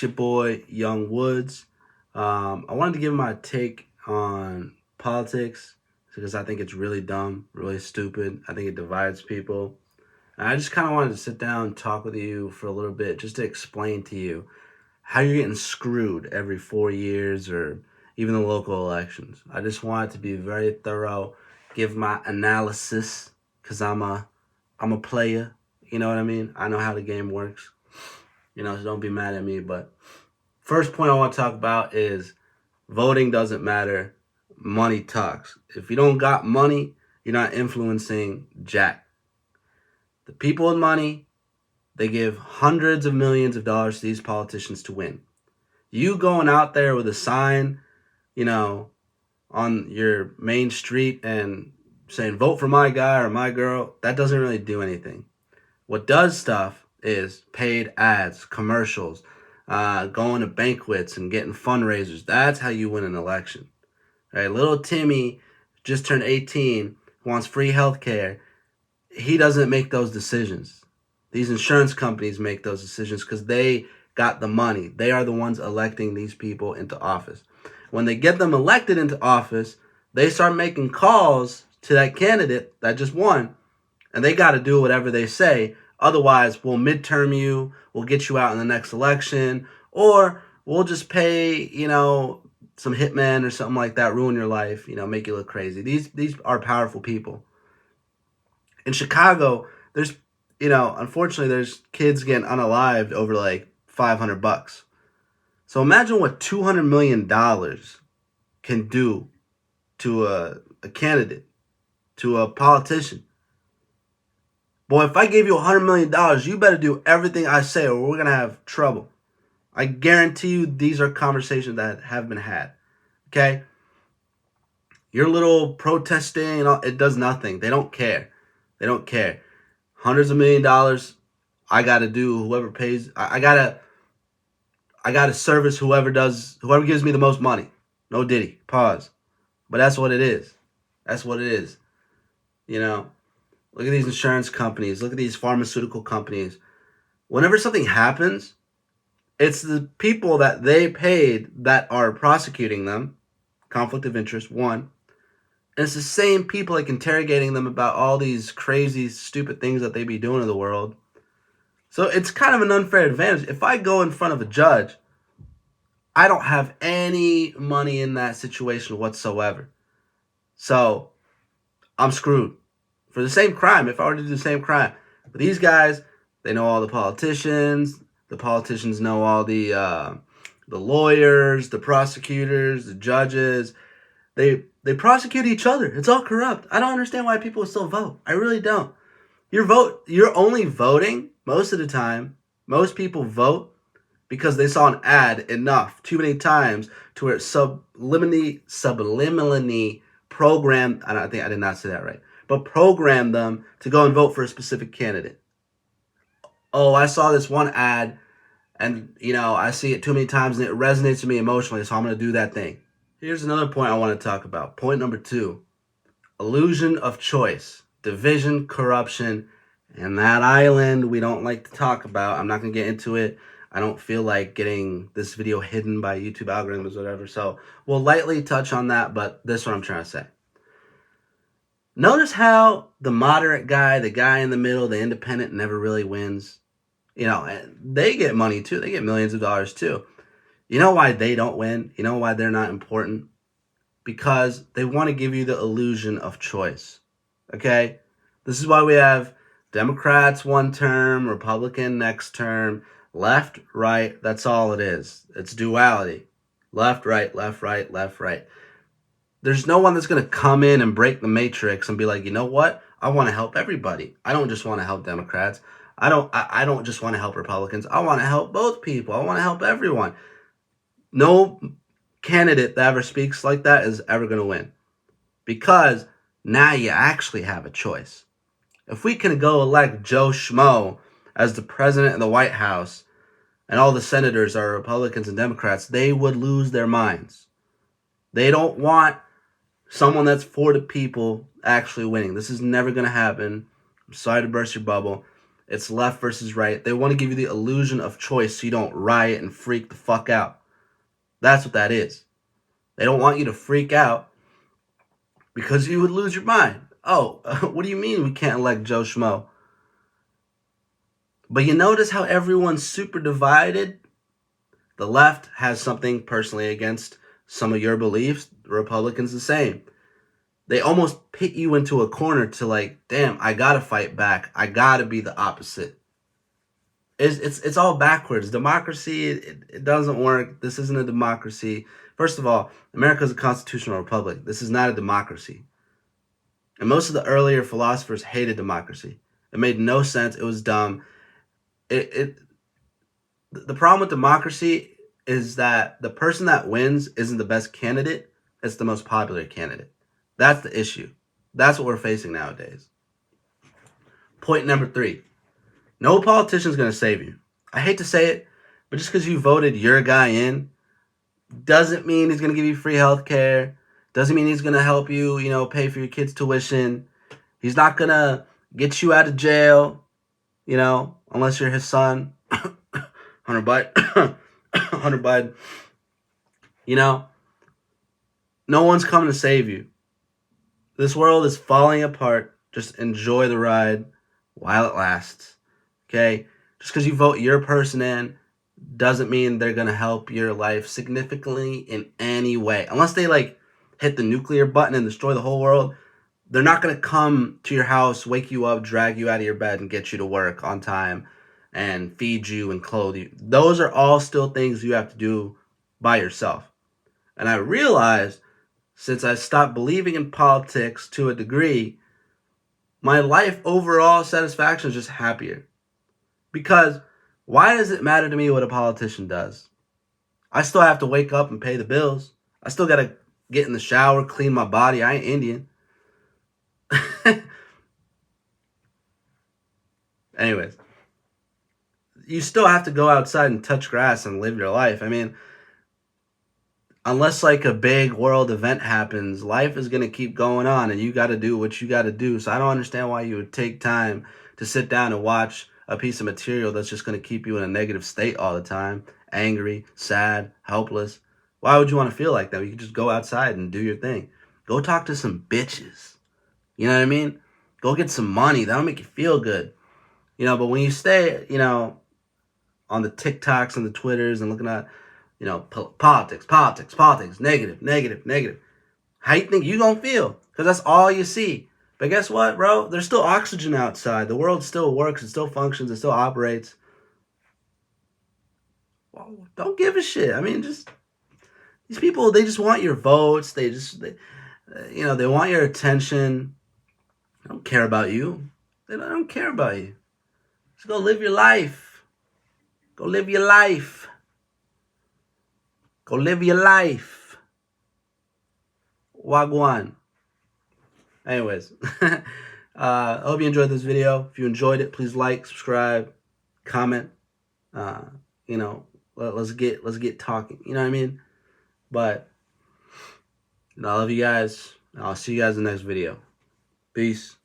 It's your boy, Young Woods. I wanted to give my take on politics because I think it's really dumb, really stupid. I think it divides people. And I just kind of wanted to sit down and talk with you for a little bit just to explain to you how you're getting screwed every 4 years or even the local elections. I just wanted to be very thorough, give my analysis because I'm a player. You know what I mean? I know how the game works. So don't be mad at me. But first point I want to talk about is voting doesn't matter. Money talks. If you don't got money, you're not influencing jack. The people with money, they give hundreds of millions of dollars to these politicians to win. You going out there with a sign, you know, on your main street and saying vote for my guy or my girl, that doesn't really do anything. What does stuff is paid ads, commercials, going to banquets and getting fundraisers. That's how you win an election. Right? Little Timmy just turned 18, wants free health care. He doesn't make those decisions. These insurance companies make those decisions because they got the money. They are the ones electing these people into office. When they get them elected into office, they start making calls to that candidate that just won, and they got to do whatever they say. Otherwise, we'll midterm you, we'll get you out in the next election, or we'll just pay, some hitman or something like that, ruin your life, make you look crazy. These are powerful people. In Chicago, there's, unfortunately, there's kids getting unalived over like $500. So imagine what $200 million can do to a candidate, to a politician. Boy, if I gave you $100 million, you better do everything I say or we're going to have trouble. I guarantee you these are conversations that have been had. Okay? Your little protesting, it does nothing. They don't care. They don't care. Hundreds of $1,000,000, I got to do whoever pays. I got to service whoever gives me the most money. No Diddy. Pause. But that's what it is. That's what it is. Look at these insurance companies. Look at these pharmaceutical companies. Whenever something happens, it's the people that they paid that are prosecuting them. Conflict of interest, one. And it's the same people like interrogating them about all these crazy, stupid things that they be doing in the world. So it's kind of an unfair advantage. If I go in front of a judge, I don't have any money in that situation whatsoever. So I'm screwed. For the same crime, if I were to do the same crime. But these guys, they know all the politicians. The politicians know all the lawyers, the prosecutors, the judges. They prosecute each other. It's all corrupt. I don't understand why people still vote. I really don't. You're only voting most of the time. Most people vote because they saw an ad enough too many times to where it subliminally programmed. I think I did not say that right. But program them to go and vote for a specific candidate. Oh, I saw this one ad and, I see it too many times and it resonates with me emotionally, so I'm going to do that thing. Here's another point I want to talk about. Point number 2, illusion of choice, division, corruption, and that island we don't like to talk about. I'm not going to get into it. I don't feel like getting this video hidden by YouTube algorithms or whatever, so we'll lightly touch on that, but this is what I'm trying to say. Notice how the moderate guy, the guy in the middle, the independent never really wins. They get money too. They get millions of dollars too. You know why they don't win? You know why they're not important? Because they want to give you the illusion of choice. Okay? This is why we have Democrats one term, Republican next term, left, right. That's all it is. It's duality. Left, right, left, right, left, right. There's no one that's going to come in and break the matrix and be like, you know what? I want to help everybody. I don't just want to help Democrats. I don't just want to help Republicans. I want to help both people. I want to help everyone. No candidate that ever speaks like that is ever going to win. Because now you actually have a choice. If we can go elect Joe Schmo as the president of the White House and all the senators are Republicans and Democrats, they would lose their minds. They don't want someone that's for the people actually winning. This is never going to happen. I'm sorry to burst your bubble. It's left versus right. They want to give you the illusion of choice so you don't riot and freak the fuck out. That's what that is. They don't want you to freak out because you would lose your mind. Oh, what do you mean we can't elect Joe Schmo? But you notice how everyone's super divided? The left has something personally against some of your beliefs. The Republicans the same. They almost pit you into a corner to like, damn, I gotta fight back. I gotta be the opposite. It's all backwards. Democracy, it doesn't work. This isn't a democracy. First of all, America is a constitutional republic. This is not a democracy. And most of the earlier philosophers hated democracy. It made no sense. It was dumb. The problem with democracy is that the person that wins isn't the best candidate. It's the most popular candidate. That's the issue. That's what we're facing nowadays. Point number 3. No politician's going to save you. I hate to say it, but just because you voted your guy in doesn't mean he's going to give you free health care. Doesn't mean he's going to help you, pay for your kids' tuition. He's not going to get you out of jail, unless you're his son. Hunter Biden. Hunter Biden. No one's coming to save you. This world is falling apart. Just enjoy the ride while it lasts. Okay? Just because you vote your person in doesn't mean they're going to help your life significantly in any way. Unless they hit the nuclear button and destroy the whole world, they're not going to come to your house, wake you up, drag you out of your bed and get you to work on time and feed you and clothe you. Those are all still things you have to do by yourself. And I realized since I stopped believing in politics to a degree, my life overall satisfaction is just happier. Because why does it matter to me what a politician does? I still have to wake up and pay the bills. I still got to get in the shower, clean my body. I ain't Indian. Anyways, you still have to go outside and touch grass and live your life. I mean, unless a big world event happens, life is going to keep going on and you got to do what you got to do. So I don't understand why you would take time to sit down and watch a piece of material that's just going to keep you in a negative state all the time. Angry, sad, helpless. Why would you want to feel like that? You can just go outside and do your thing. Go talk to some bitches. You know what I mean? Go get some money. That'll make you feel good. But when you stay, on the TikToks and the Twitters and looking at, politics, negative. How you think you gonna feel? Because that's all you see. But guess what, bro? There's still oxygen outside. The world still works. It still functions. It still operates. Well, don't give a shit. I mean, just these people, they just want your votes. They want your attention. They don't care about you. They don't care about you. Just go live your life. Go live your life. Go live your life. Wagwan. Anyways, I hope you enjoyed this video. If you enjoyed it, please like, subscribe, comment. Let's get talking. You know what I mean? But I love you guys. I'll see you guys in the next video. Peace.